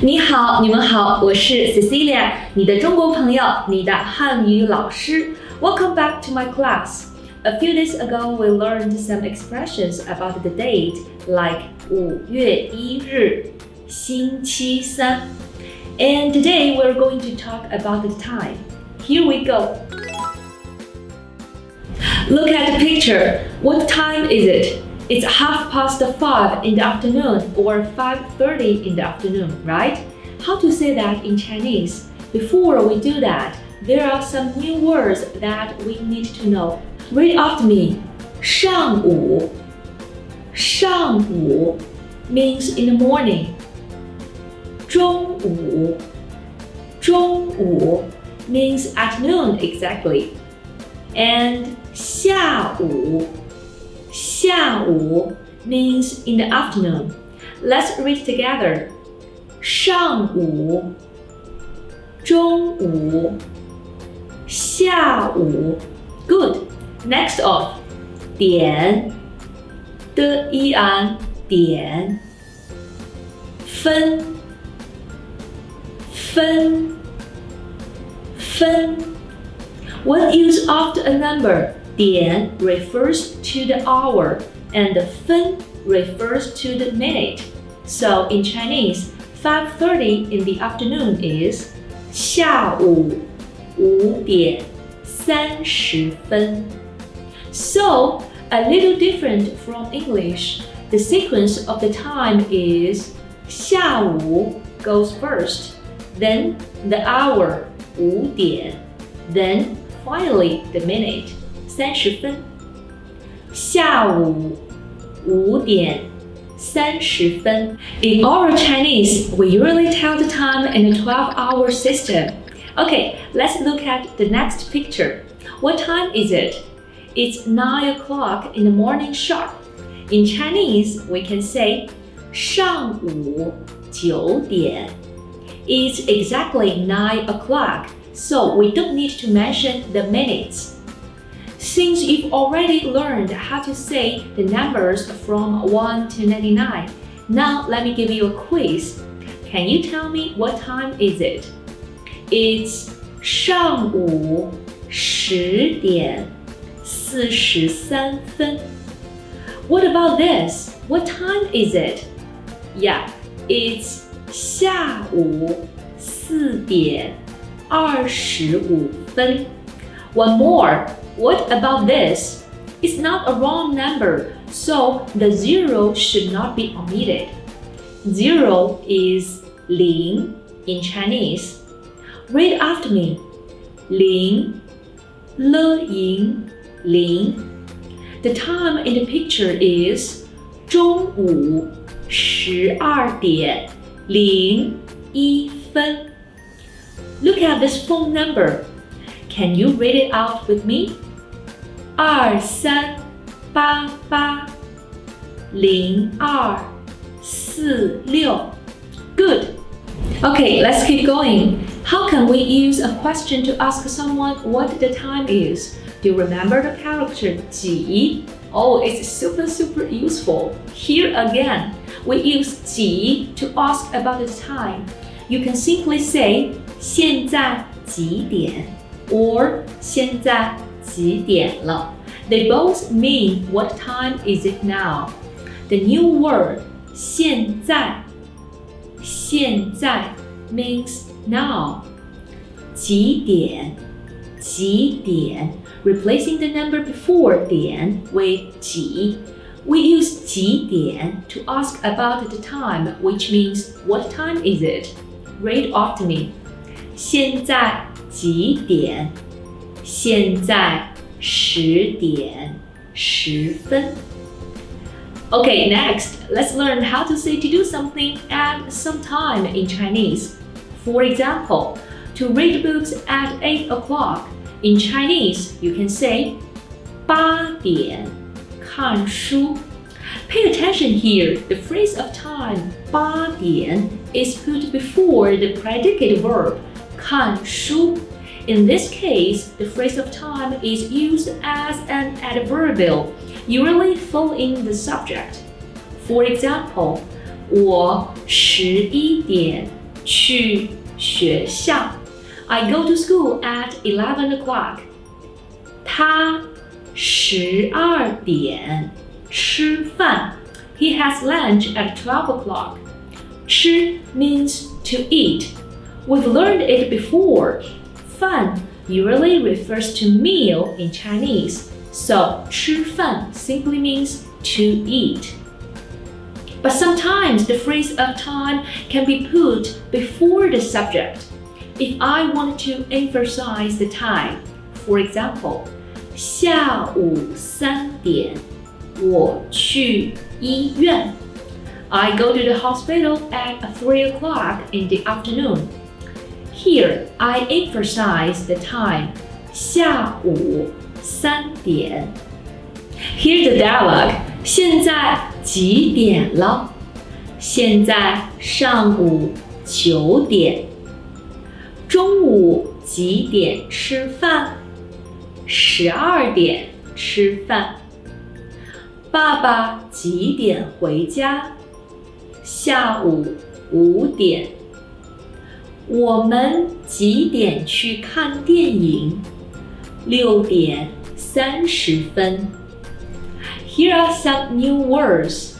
你好，你们好，我是 Cecilia， 你的中国朋友，你的汉语老师。Welcome back to my class. A few days ago, we learned some expressions about the date, like 5月1日，星期三。And today we're going to talk about the time. Here we go. Look at the picture. What time is it? It's 5:30 in the afternoon or 5:30 in the afternoon, right? How to say that in Chinese? Before we do that, there are some new words that we need to know. Read after me. 上午 上午 means in the morning. 中午中午 means afternoon exactly. And 下午下午 means in the afternoon. Let's read together. 上午中午下午 Good. Next off. 点的一安点分分分 When used after a number, 点 refers to the hour and 分 refers to the minute. So in Chinese, 5:30 in the afternoon is 下午5点30分. So, a little different from English. The sequence of the time is 下午 goes first, then the hour 5点, then finally the minute 30分。下午5点30分。In our Chinese, we usually tell the time in a 12-hour system. Okay, let's look at the next picture. What time is it? It's 9 o'clock in the morning sharp. In Chinese, we can say 上午9点. It's exactly 9 o'clock, so we don't need to mention the minutes. Since you've already learned how to say the numbers from 1 to 99, now let me give you a quiz. Can you tell me what time is it? It's 上午10点43分. What about this? What time is it? Yeah, it's 下午4点25分. One more. What about this? It's not a wrong number, so the zero should not be omitted. Zero is 0 in Chinese. Read after me. 0 了赢0. The time in the picture is 中午12点01分. Look at this phone number. Can you read it out with me? 23880246. Good. Okay, let's keep going. How can we use a question to ask someone what the time is? Do you remember the character 几? Oh, it's super useful. Here again, we use 几 to ask about the time. You can simply say 现在几点 or 现在几点了. They both mean what time is it now. The new word 现在means now. 几点 replacing the number before 点 with 几. We use 几点 to ask about the time, which means what time is it? Read after me. 现在几点？现在10点10分。Okay, next, let's learn how to say to do something at some time in Chinese. For example, to read books at 8 o'clock. In Chinese, you can say 8点看书. Pay attention here. The phrase of time 8点 is put before the predicate verb 看书. In this case, the phrase of time is used as an adverbial, usually following the subject. For example, 我11点去学校。I go to school at 11 o'clock. 他12点吃饭。He has lunch at 12 o'clock. 吃 means to eat. We've learned it before. 饭 usually refers to meal in Chinese, so 吃饭 simply means to eat. But sometimes the phrase of time can be put before the subject. If I want to emphasize the time, for example, 下午3点我去医院。I go to the hospital at 3 o'clock in the afternoon. Here, I emphasize the time, 下午3点。Here's the dialogue. 现在几点了？现在上午9点。中午几点吃饭？12点吃饭。爸爸几点回家？下午5点。我们几点去看电影？6点30分。Here are some new words.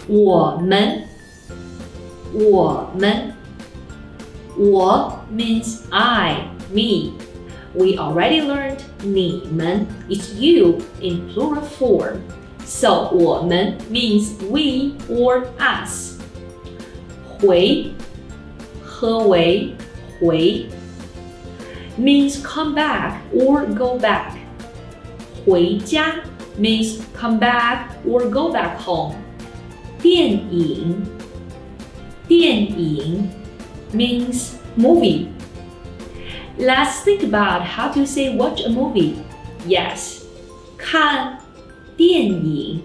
我们我 means I, me. We already learned 你们 is you in plural form. So 我们 means we or us. 回回means come back or go back. 回家 means come back or go back home. 电影 means movie. Let's think about how to say watch a movie. Yes, 看电影。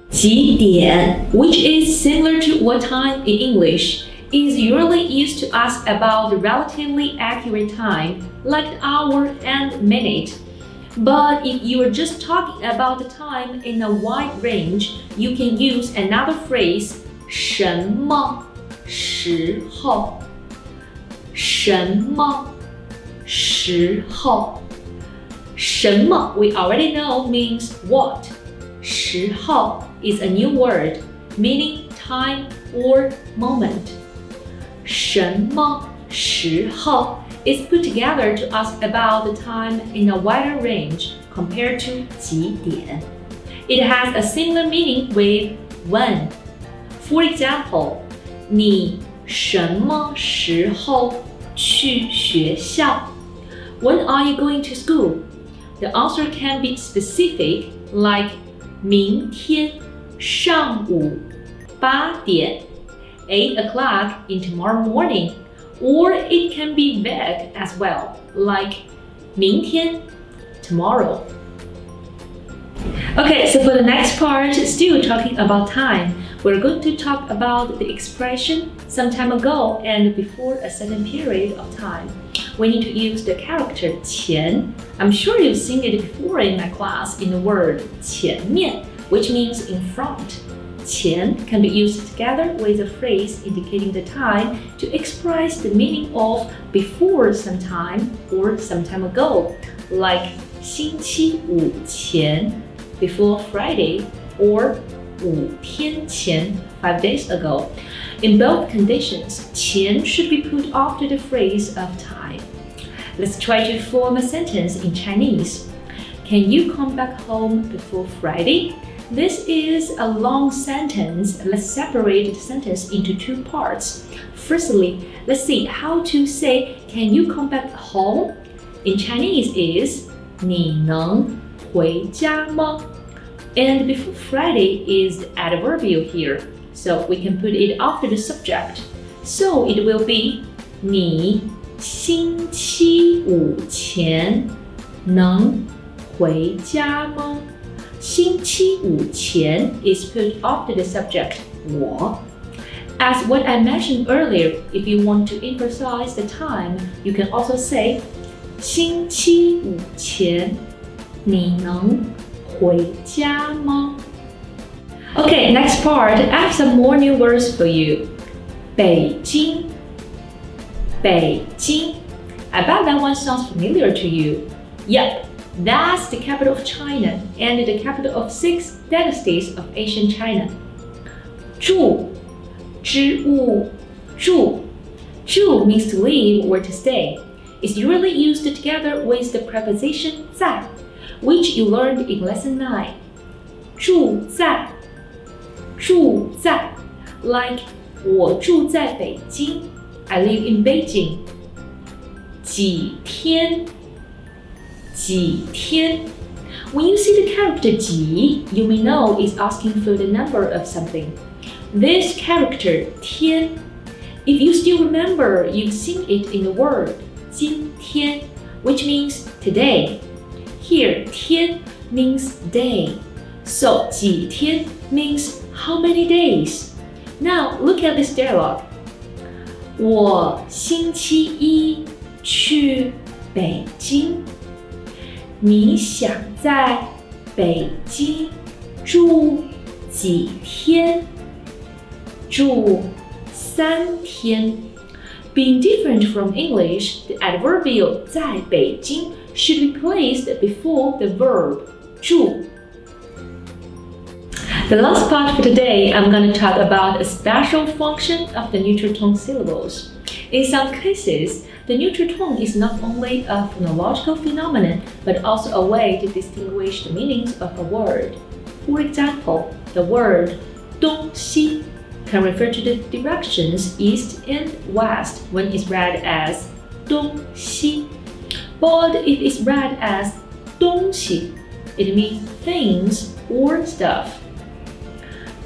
几点 which is similar to what time in English, is usually used to ask about the relatively accurate time, like the hour and minute. But if you are just talking about the time in a wide range, you can use another phrase, 什么时候？什么时候？什么 we already know means what. 时候 is a new word meaning time or moment. 什么时候 is put together to ask about the time in a wider range compared to 几点. It has a similar meaning with when. For example, 你什么时候去学校? When are you going to school? The answer can be specific, like 明天上午8点, 8 o'clock in tomorrow morning, or it can be vague as well, like 明天 tomorrow. Okay, so for the next part, still talking about time, we're going to talk about the expression some time ago and before a certain period of time. We need to use the character 前. I'm sure you've seen it before in my class in the word 前面, which means in front. 前 can be used together with a phrase indicating the time to express the meaning of before some time or some time ago, like 星期五前 before Friday or 5天前 5 days ago. In both conditions, 前 should be put after the phrase of time. Let's try to form a sentence in Chinese. Can you come back home before Friday? This is a long sentence. Let's separate the sentence into two parts. Firstly, let's see how to say can you come back home? In Chinese is 你能回家吗? And before Friday is the adverbial here, so we can put it after the subject. So it will be 你星期五前能回家吗? 星期五前 is put after the subject 我. As what I mentioned earlier, if you want to emphasize the time, you can also say 星期五前你能回家吗? Okay, next part. I have some more new words for you. 北京, Beijing. I bet that one sounds familiar to you. Yep, that's the capital of China and the capital of 6 dynasties of ancient China. 住, 知物, 住. 住 means to live or to stay. It's usually used together with the preposition 在, which you learned in Lesson 9. 住在, 住在, like 我住在北京, I live in Beijing. 几天, 几天. When you see the character 几, you may know it's asking for the number of something. This character 天, if you still remember, you've seen it in the word 今天, which means today. Here, 天 means day. So 几天 means how many days? Now look at this dialogue. 我星期一去北京。你想在北京住几天？住3天。Being different from English, the adverbial 在北京 should be placed before the verb 住。The last part for today, I'm going to talk about a special function of the neutral tone syllables. In some cases, the neutral tone is not only a phonological phenomenon, but also a way to distinguish the meanings of a word. For example, the word 东西 can refer to the directions east and west when it's read as 东西. But if it's read as 东西, it means things or stuff.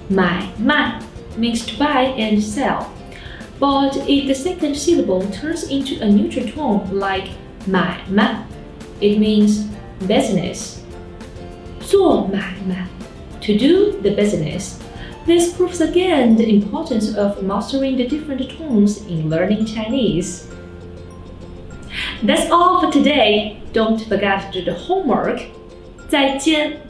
买卖 means to buy and sell. But if the second syllable turns into a neutral tone like 买卖, it means business. 做买卖, to do the business. This proves again the importance of mastering the different tones in learning Chinese. That's all for today. Don't forget to do the homework. 再见。